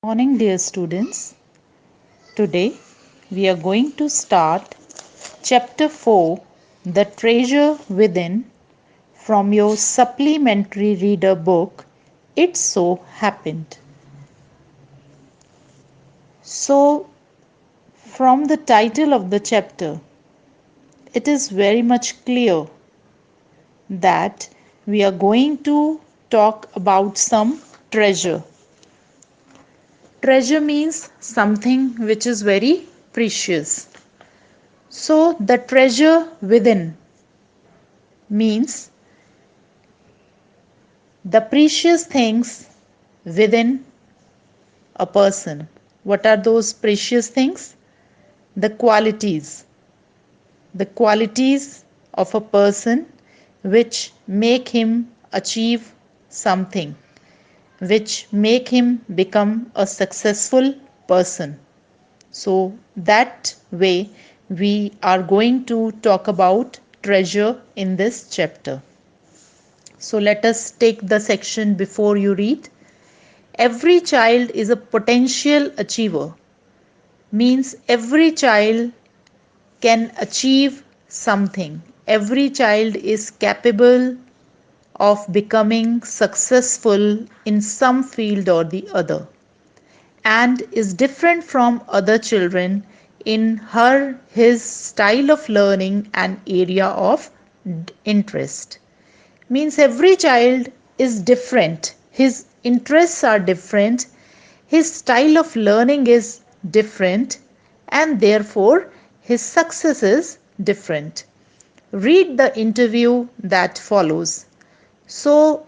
Morning, dear students. Today we are going to start Chapter 4, The Treasure Within, from your supplementary reader book, It So Happened. So, from the title of the chapter, it is very much clear that we are going to talk about some treasure. Treasure means something which is very precious. So, the treasure within means the precious things within a person. What are those precious things? The qualities. The qualities of a person which make him achieve something, which make him become a successful person. So, that way we are going to talk about treasure in this chapter. So let us take the section before you read. Every child is a potential achiever. Means every child can achieve something. Every child is capable of becoming successful in some field or the other and is different from other children in his style of learning and area of interest. Means every child is different, his interests are different, his style of learning is different, and therefore his success is different. Read the interview that follows. So,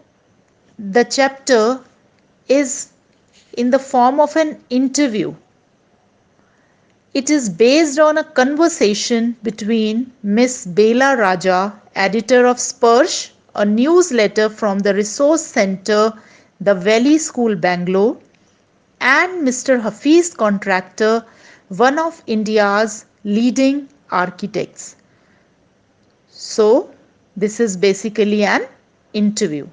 the chapter is in the form of an interview. It is based on a conversation between Miss Bela Raja, editor of Sparsh, a newsletter from the Resource Centre, the Valley School, Bangalore, and Mr. Hafiz Contractor, one of India's leading architects. So, this is basically an interview.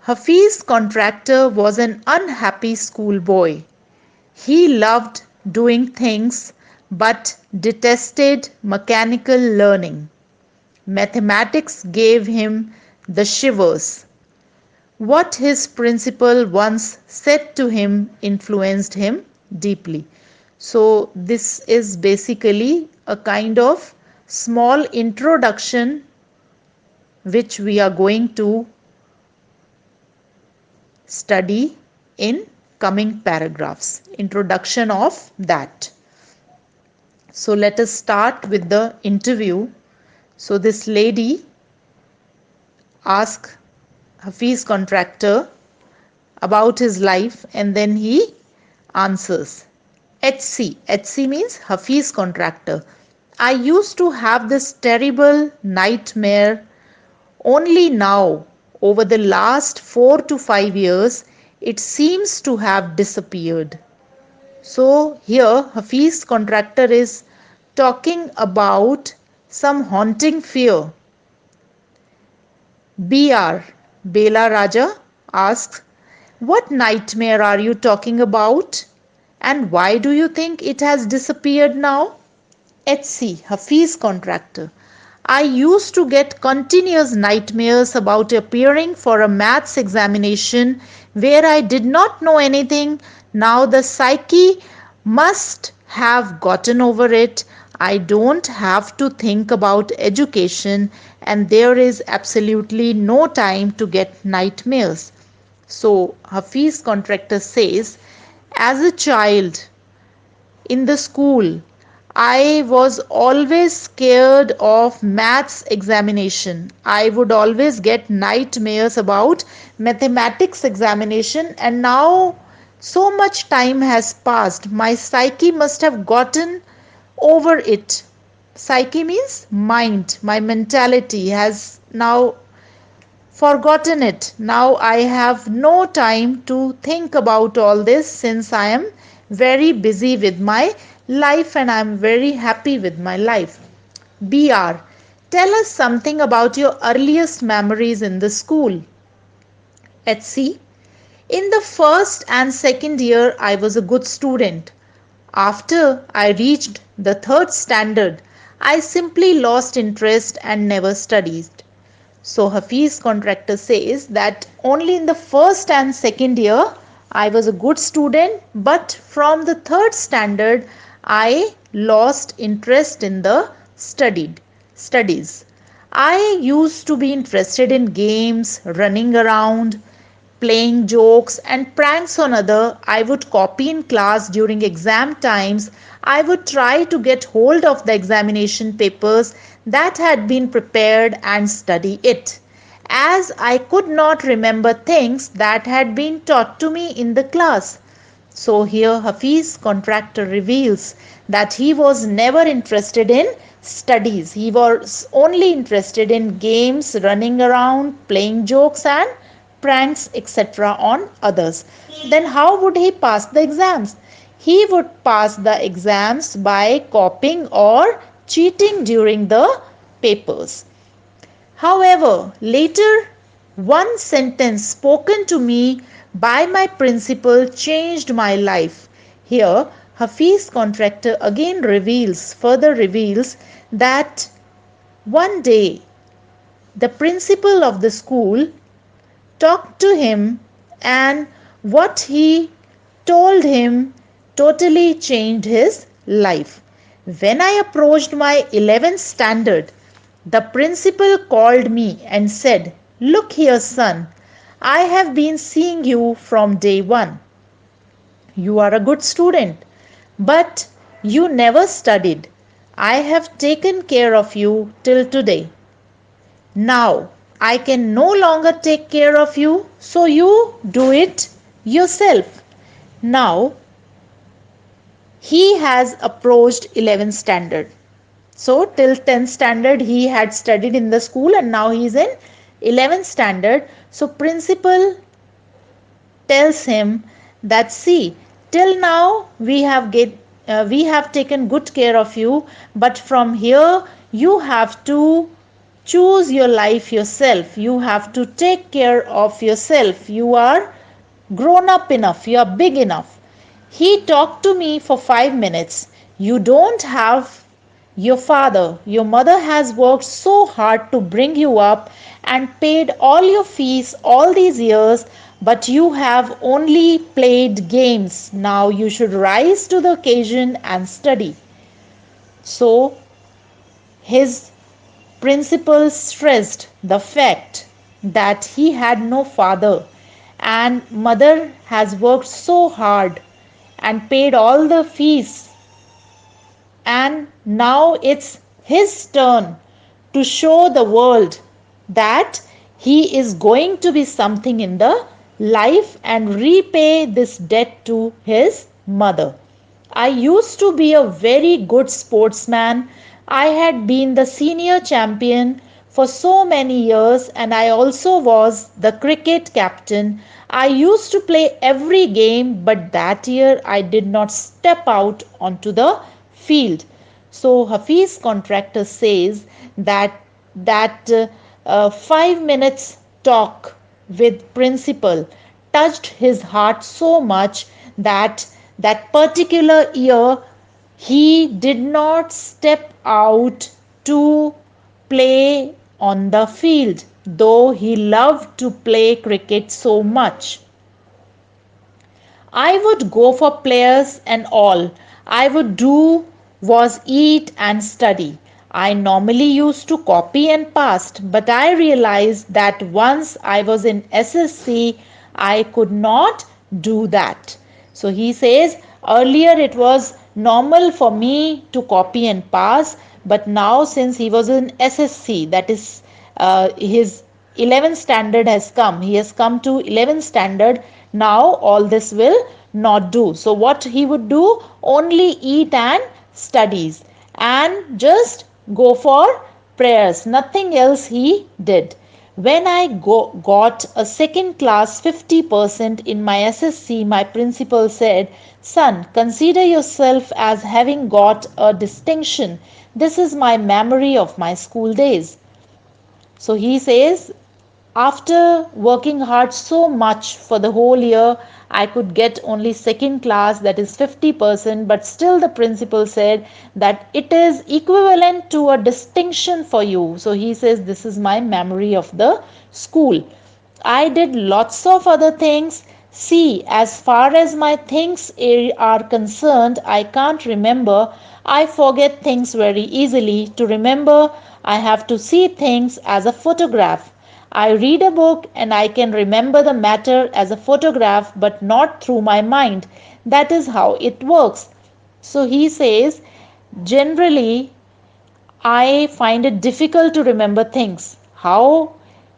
Hafiz Contractor was an unhappy schoolboy. He loved doing things but detested mechanical learning. Mathematics gave him the shivers. What his principal once said to him influenced him deeply. So, this is basically a kind of small introduction which we are going to study in coming paragraphs. Introduction of that. So let us start with the interview. So this lady asked Hafiz Contractor about his life and then he answers. HC. HC means Hafiz Contractor. I used to have this terrible nightmare. Only now, over the last 4 to 5 years, it seems to have disappeared. So here Hafiz Contractor is talking about some haunting fear. BR Bela Raja asks, what nightmare are you talking about? And why do you think it has disappeared now? HC Hafiz Contractor. I used to get continuous nightmares about appearing for a maths examination where I did not know anything. Now the psyche must have gotten over it. I don't have to think about education and there is absolutely no time to get nightmares. So Hafiz Contractor says, as a child in the school, I was always scared of maths examination. I would always get nightmares about mathematics examination, and now so much time has passed. My psyche must have gotten over it. Psyche means mind. My mentality has now forgotten it. Now I have no time to think about all this since I am very busy with my life and I am very happy with my life. BR. Tell us something about your earliest memories in the school. HC. In the first and second year, I was a good student. After I reached the third standard, I simply lost interest and never studied. So Hafiz contractor says that only in the first and second year I was a good student, but from the third standard I lost interest in the studies. I used to be interested in games, running around, playing jokes and pranks on other. I would copy in class during exam times. I would try to get hold of the examination papers that had been prepared and study it, as I could not remember things that had been taught to me in the class. So here Hafiz contractor reveals that he was never interested in studies. He was only interested in games, running around, playing jokes and pranks, etc. on others. Then how would he pass the exams? He would pass the exams by copying or cheating during the papers. However, later one sentence spoken to me by my principal changed my life. Here, Hafiz contractor again further reveals that one day the principal of the school talked to him, and what he told him totally changed his life. When I approached my 11th standard, the principal called me and said, "Look here, son, I have been seeing you from day one. You are a good student, but you never studied. I have taken care of you till today. Now I can no longer take care of you, so you do it yourself." Now he has approached 11th standard. So till 10th standard he had studied in the school, and now he is in 11th standard. So principal tells him that, see, till now we have taken good care of you, but from here you have to choose your life yourself. You have to take care of yourself. You are grown up enough. You are big enough. He talked to me for 5 minutes. You don't have your mother has worked so hard to bring you up and paid all your fees all these years, but you have only played games. Now you should rise to the occasion and study. So his principal stressed the fact that he had no father, and mother has worked so hard and paid all the fees, and now it's his turn to show the world that he is going to be something in the life and repay this debt to his mother. I used to be a very good sportsman. I had been the senior champion for so many years, and I also was the cricket captain. I used to play every game, but that year I did not step out onto the field. So Hafiz contractor says that 5 minutes talk with principal touched his heart so much that that particular year he did not step out to play on the field, though he loved to play cricket so much. I would go for players and all I would do was eat and study. I normally used to copy and passed, but I realized that once I was in SSC, I could not do that. So he says earlier it was normal for me to copy and pass, but now since he was in SSC, that is his 11th standard has come. He has come to 11th standard. Now all this will not do. So what he would do? Only eat and studies and just go for prayers. Nothing else he did. When I got a second class 50% in my SSC, my principal said, "Son, consider yourself as having got a distinction. This is my memory of my school days." So he says After working hard so much for the whole year, I could get only second class, that is 50%, but still the principal said that it is equivalent to a distinction for you. So he says, this is my memory of the school. I did lots of other things. See, as far as my things are concerned, I can't remember. I forget things very easily. To remember, I have to see things as a photograph. I read a book and I can remember the matter as a photograph, but not through my mind. That is how it works. So he says, generally, I find it difficult to remember things. How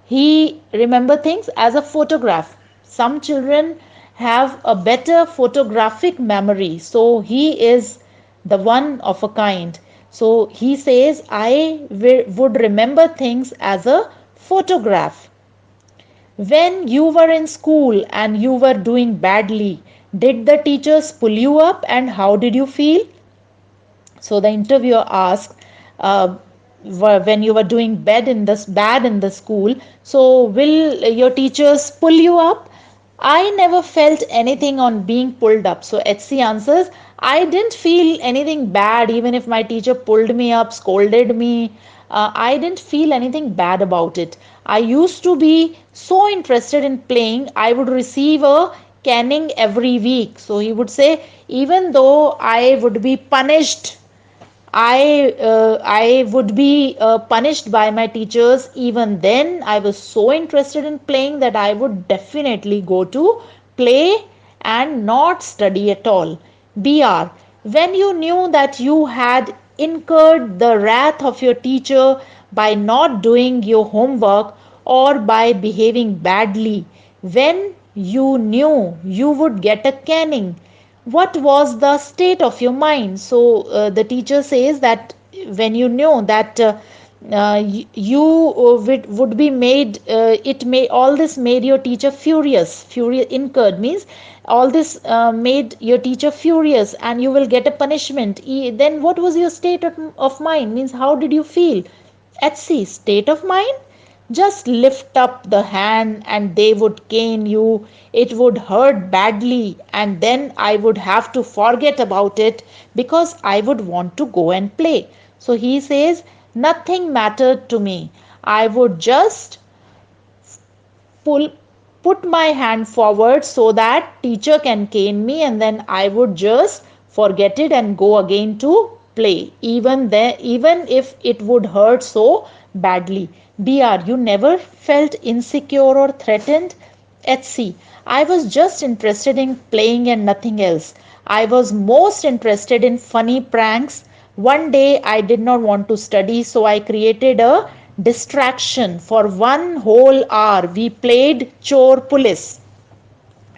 he remember things as a photograph. Some children have a better photographic memory. So he is the one of a kind. So he says, I would remember things as a photograph. When you were in school and you were doing badly, did the teachers pull you up and how did you feel? So the interviewer asked, uh, when you were doing bad in the school, so will your teachers pull you up? I never felt anything on being pulled up. So HC answers, I didn't feel anything bad even if my teacher pulled me up, scolded me. I didn't feel anything bad about it. I used to be so interested in playing, I would receive a caning every week. So he would say, even though I would be punished, I would be punished by my teachers. Even then, I was so interested in playing that I would definitely go to play and not study at all. BR, when you knew that you had incurred the wrath of your teacher by not doing your homework or by behaving badly, when you knew you would get a caning, what was the state of your mind? So the teacher says that when you know that you would be made, it may all this made your teacher furious. Furious incurred means all this made your teacher furious and you will get a punishment. Then what was your state of mind? Means how did you feel? At sea, state of mind, just lift up the hand and they would cane you. It would hurt badly, and then I would have to forget about it because I would want to go and play. So he says, nothing mattered to me. I would just pull put my hand forward so that teacher can cane me, and then I would just forget it and go again to play, even there, even if it would hurt so badly. BR, you never felt insecure or threatened? HC, I was just interested in playing and nothing else. I was most interested in funny pranks. One day I did not want to study, so I created a distraction. For 1 whole hour, we played chore police.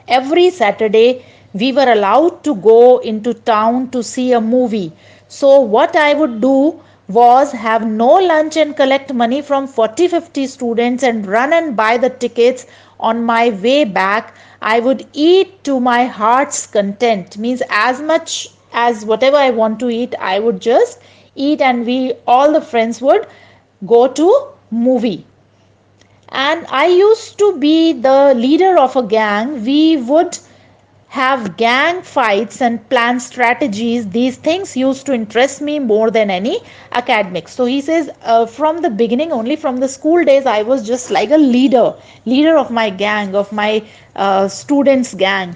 Every Saturday, we were allowed to go into town to see a movie. So, what I would do was have no lunch and collect money from 40-50 students and run and buy the tickets. On my way back, I would eat to my heart's content, means as much as whatever I want to eat, I would just eat, and we all the friends would go to movie. And I used to be the leader of a gang. We would have gang fights and plan strategies. These things used to interest me more than any academics. So he says, from the beginning, only from the school days, I was just like a leader of my gang, of my students gang,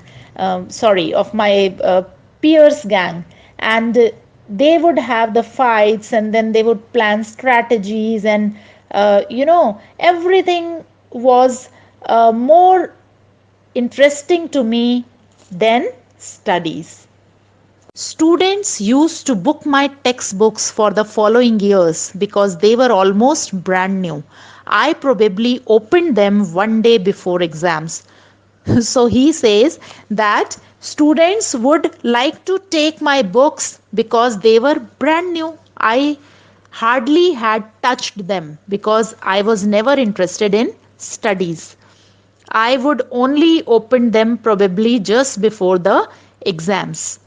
sorry, of my peers gang. And they would have the fights, and then they would plan strategies, and everything was more interesting to me than studies. Students used to book my textbooks for the following years because they were almost brand new. I probably opened them one day before exams. So he says that students would like to take my books because they were brand new. I hardly had touched them because I was never interested in studies. I would only open them probably just before the exams.